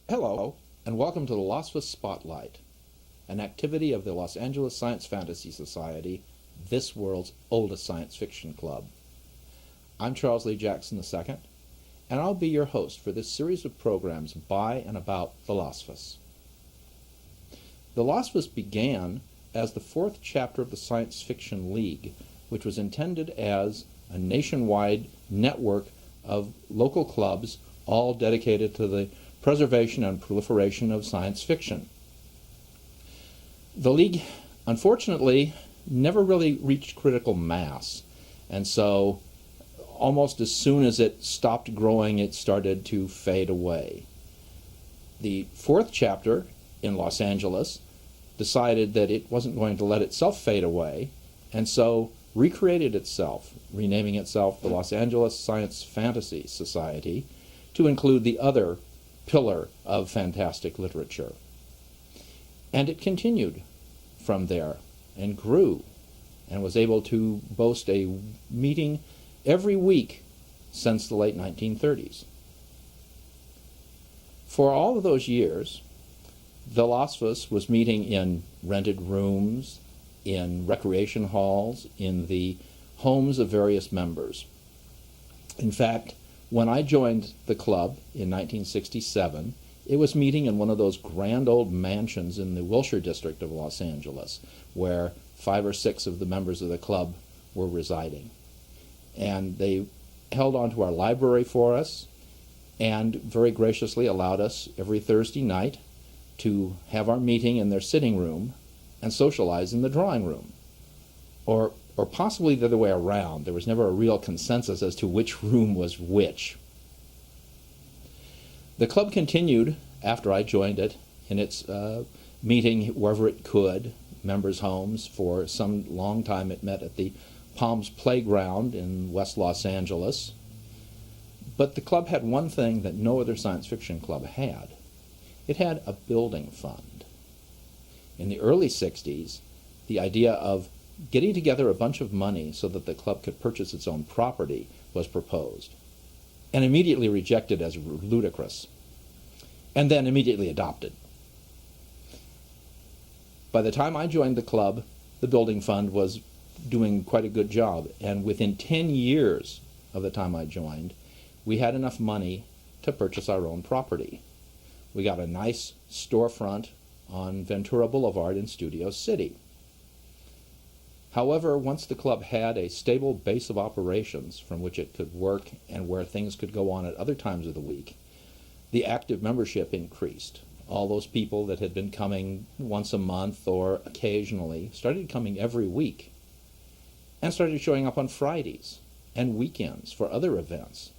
Hello, and welcome to the LASFS Spotlight, an activity of the Los Angeles Science Fantasy Society, this world's oldest science fiction club. I'm Charles Lee Jackson II, and I'll be your host for this series of programs by and about the LASFS. The LASFS began as the fourth chapter of the Science Fiction League, which was intended as a nationwide network of local clubs all dedicated to the preservation and proliferation of science fiction. The League, unfortunately, never really reached critical mass, and so almost as soon as it stopped growing, it started to fade away. The fourth chapter in Los Angeles decided that it wasn't going to let itself fade away, and so recreated itself, renaming itself the Los Angeles Science Fantasy Society, to include the other pillar of fantastic literature. And it continued from there and grew and was able to boast a meeting every week since the late 1930s. For all of those years, the LASFS was meeting in rented rooms, in recreation halls, in the homes of various members. In fact, when I joined the club in 1967, it was meeting in one of those grand old mansions in the Wilshire district of Los Angeles, where 5 or 6 of the members of the club were residing. And they held on to our library for us and very graciously allowed us every Thursday night to have our meeting in their sitting room and socialize in the drawing room. Or possibly the other way around. There was never a real consensus as to which room was which. The club continued after I joined it in its meeting wherever it could, members' homes. For some long time it met at the Palms Playground in West Los Angeles. But the club had one thing that no other science fiction club had. It had a building fund. In the early 60s, the idea of getting together a bunch of money so that the club could purchase its own property was proposed, and immediately rejected as ludicrous, and then immediately adopted. By the time I joined the club, the building fund was doing quite a good job, and within 10 years of the time I joined, we had enough money to purchase our own property. We got a nice storefront on Ventura Boulevard in Studio City. However, once the club had a stable base of operations from which it could work and where things could go on at other times of the week, the active membership increased. All those people that had been coming once a month or occasionally started coming every week and started showing up on Fridays and weekends for other events.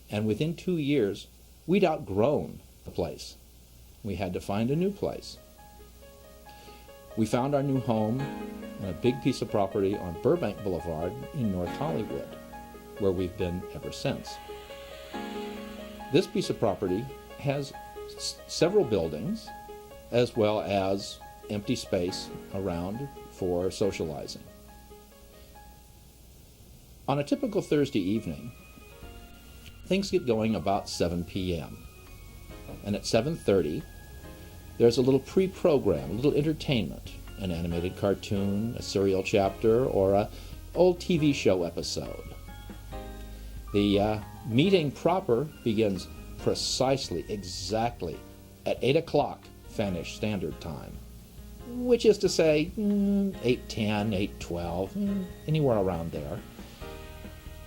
And within 2 years, we'd outgrown the place. We had to find a new place. We found our new home on a big piece of property on Burbank Boulevard in North Hollywood, where we've been ever since. This piece of property has several buildings, as well as empty space around for socializing. On a typical Thursday evening, things get going about 7 p.m. And at 7:30, there's a little pre-program, a little entertainment, an animated cartoon, a serial chapter, or an old TV show episode. The meeting proper begins precisely, exactly, at 8 o'clock Finnish Standard Time, which is to say 8:10, 8:12, anywhere around there.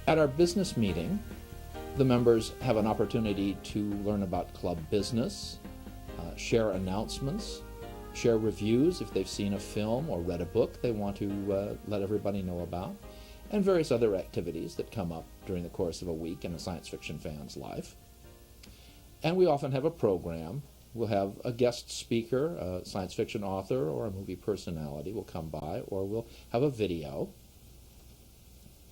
At our business meeting, the members have an opportunity to learn about club business, share announcements, share reviews if they've seen a film or read a book they want to let everybody know about, and various other activities that come up during the course of a week in a science fiction fan's life. And we often have a program. We'll have a guest speaker, a science fiction author or a movie personality will come by, or we'll have a video.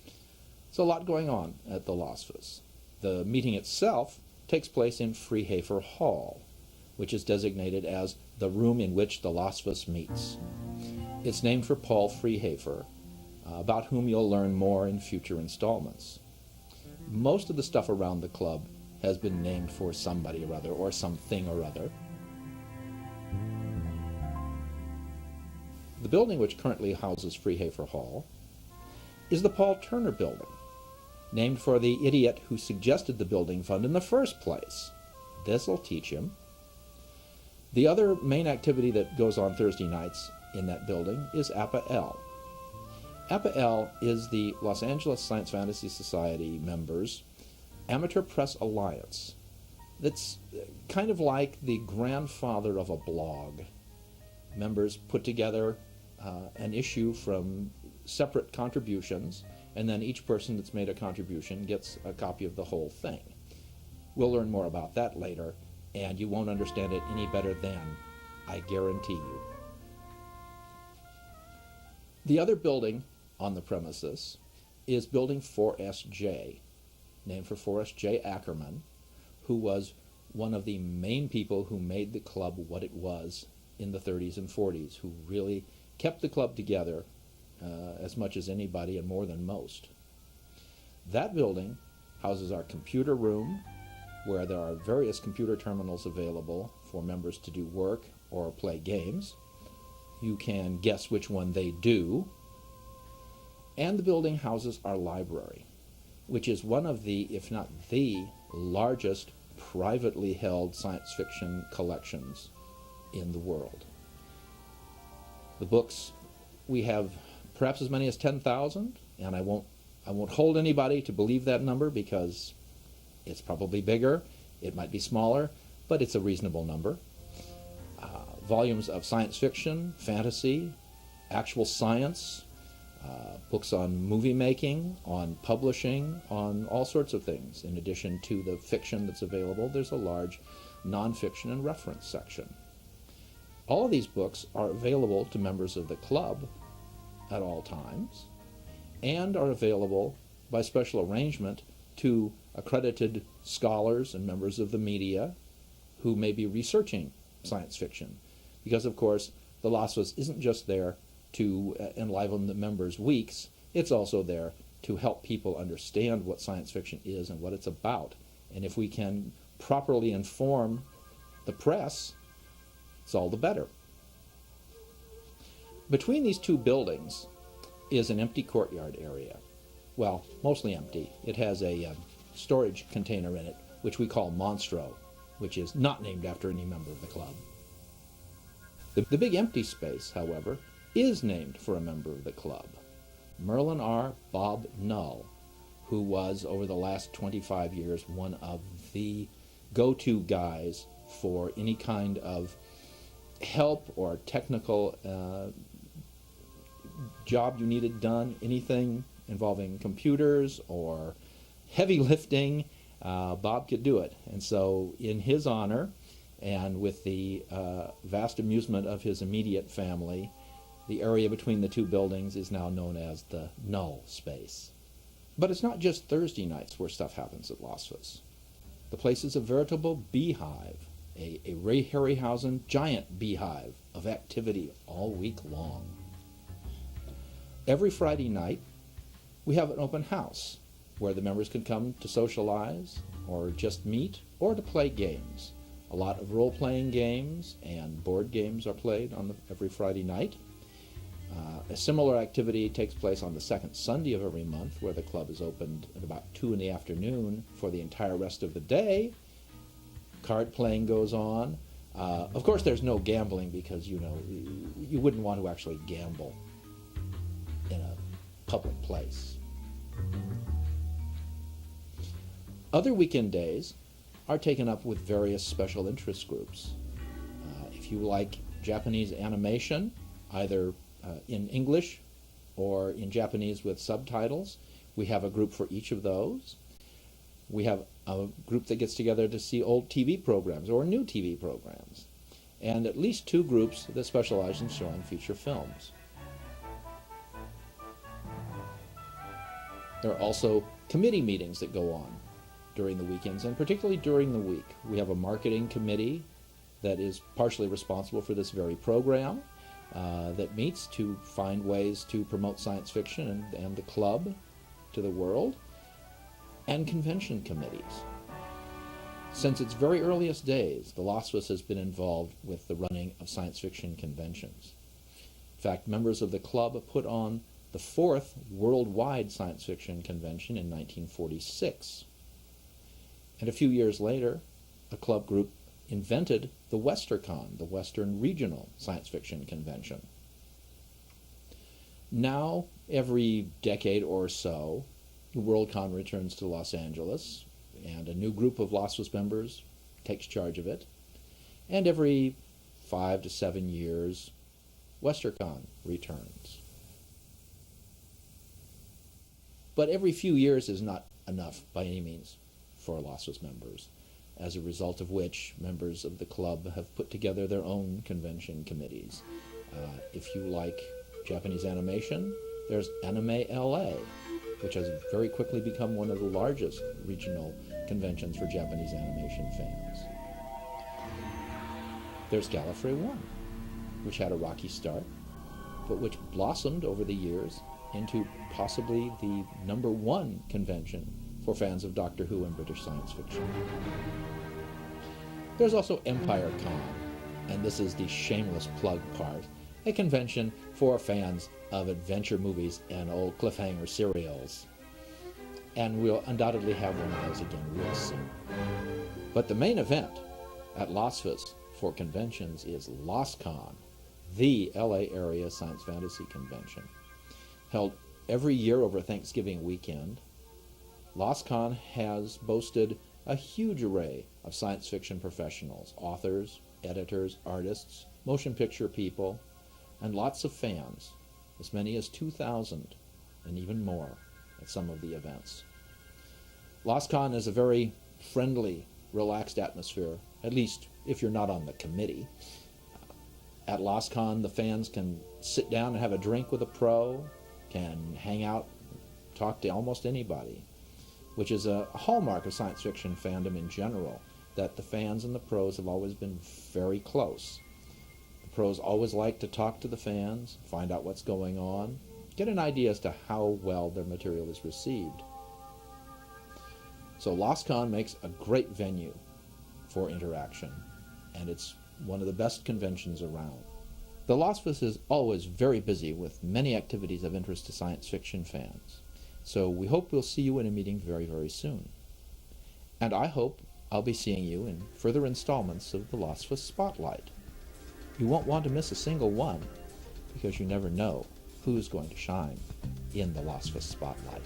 There's a lot going on at the LASFS. The meeting itself takes place in Freehafer Hall, which is designated as the room in which the LASFS meets. It's named for Paul Freehafer, about whom you'll learn more in future installments. Most of the stuff around the club has been named for somebody or other, or something or other. The building which currently houses Freehafer Hall is the Paul Turner Building, named for the idiot who suggested the building fund in the first place. This'll teach him. The other main activity that goes on Thursday nights in that building is APA-L. APA-L is the Los Angeles Science Fantasy Society members' amateur press alliance. That's kind of like the grandfather of a blog. Members put together an issue from separate contributions, and then each person that's made a contribution gets a copy of the whole thing. We'll learn more about that later, and you won't understand it any better then, I guarantee you. The other building on the premises is Building 4SJ, named for Forrest J. Ackerman, who was one of the main people who made the club what it was in the 30s and 40s, who really kept the club together as much as anybody and more than most. That building houses our computer room, where there are various computer terminals available for members to do work or play games. You can guess which one they do. And the building houses our library, which is one of the, if not the, largest privately held science fiction collections in the world. The books, we have perhaps as many as 10,000, and I won't hold anybody to believe that number because it's probably bigger, it might be smaller, but it's a reasonable number. Volumes of science fiction, fantasy, actual science, books on movie making, on publishing, on all sorts of things. In addition to the fiction that's available, there's a large nonfiction and reference section. All of these books are available to members of the club at all times, and are available by special arrangement to accredited scholars and members of the media who may be researching science fiction. Because, of course, the LASFS isn't just there to enliven the members' weeks, it's also there to help people understand what science fiction is and what it's about. And if we can properly inform the press, it's all the better. Between these two buildings is an empty courtyard area. Well, mostly empty. It has a storage container in it, which we call Monstro, which is not named after any member of the club. The big empty space, however, is named for a member of the club, Merlin R. Bob Null, who was, over the last 25 years, one of the go-to guys for any kind of help or technical job you needed done, anything involving computers or heavy lifting, Bob could do it. And so in his honor, and with the vast amusement of his immediate family, the area between the two buildings is now known as the Null Space. But it's not just Thursday nights where stuff happens at LASFS. The place is a veritable beehive, a Ray Harryhausen giant beehive of activity all week long. Every Friday night, we have an open house where the members can come to socialize or just meet or to play games. A lot of role-playing games and board games are played on every Friday night. A similar activity takes place on the second Sunday of every month, where the club is opened at about 2 in the afternoon for the entire rest of the day. Card playing goes on. Of course, there's no gambling because, you know, you wouldn't want to actually gamble in a public place. Other weekend days are taken up with various special interest groups. If you like Japanese animation, either in English or in Japanese with subtitles, we have a group for each of those. We have a group that gets together to see old TV programs or new TV programs, and at least 2 groups that specialize in showing feature films. There are also committee meetings that go on during the weekends, and particularly during the week. We have a marketing committee that is partially responsible for this very program, that meets to find ways to promote science fiction and the club to the world, and convention committees. Since its very earliest days, the LASFS has been involved with the running of science fiction conventions. In fact, members of the club put on the fourth worldwide science fiction convention in 1946. And a few years later, a club group invented the WesterCon, the Western Regional Science Fiction Convention. Now, every decade or so, WorldCon returns to Los Angeles, and a new group of LASFS members takes charge of it. And every 5 to 7 years, WesterCon returns. But every few years is not enough by any means for LASFS members, as a result of which members of the club have put together their own convention committees. If you like Japanese animation, there's Anime LA, which has very quickly become one of the largest regional conventions for Japanese animation fans. There's Gallifrey 1, which had a rocky start, but which blossomed over the years into possibly the #1 convention for fans of Doctor Who and British science fiction. There's also Empire Con, and this is the shameless plug part, a convention for fans of adventure movies and old cliffhanger serials. And we'll undoubtedly have one of those again real soon. But the main event at LASFS for conventions is LASCon, the LA area science fantasy convention. Held every year over Thanksgiving weekend, LASCon has boasted a huge array of science fiction professionals, authors, editors, artists, motion picture people, and lots of fans, as many as 2,000 and even more at some of the events. LASCon is a very friendly, relaxed atmosphere, at least if you're not on the committee. At LASCon, the fans can sit down and have a drink with a pro, can hang out, talk to almost anybody, which is a hallmark of science fiction fandom in general, that the fans and the pros have always been very close. The pros always like to talk to the fans, find out what's going on, get an idea as to how well their material is received. So LASCon makes a great venue for interaction, and it's one of the best conventions around. The LASFS is always very busy with many activities of interest to science fiction fans, so we hope we'll see you in a meeting very, very soon. And I hope I'll be seeing you in further installments of the LASFS Spotlight. You won't want to miss a single one, because you never know who's going to shine in the LASFS Spotlight.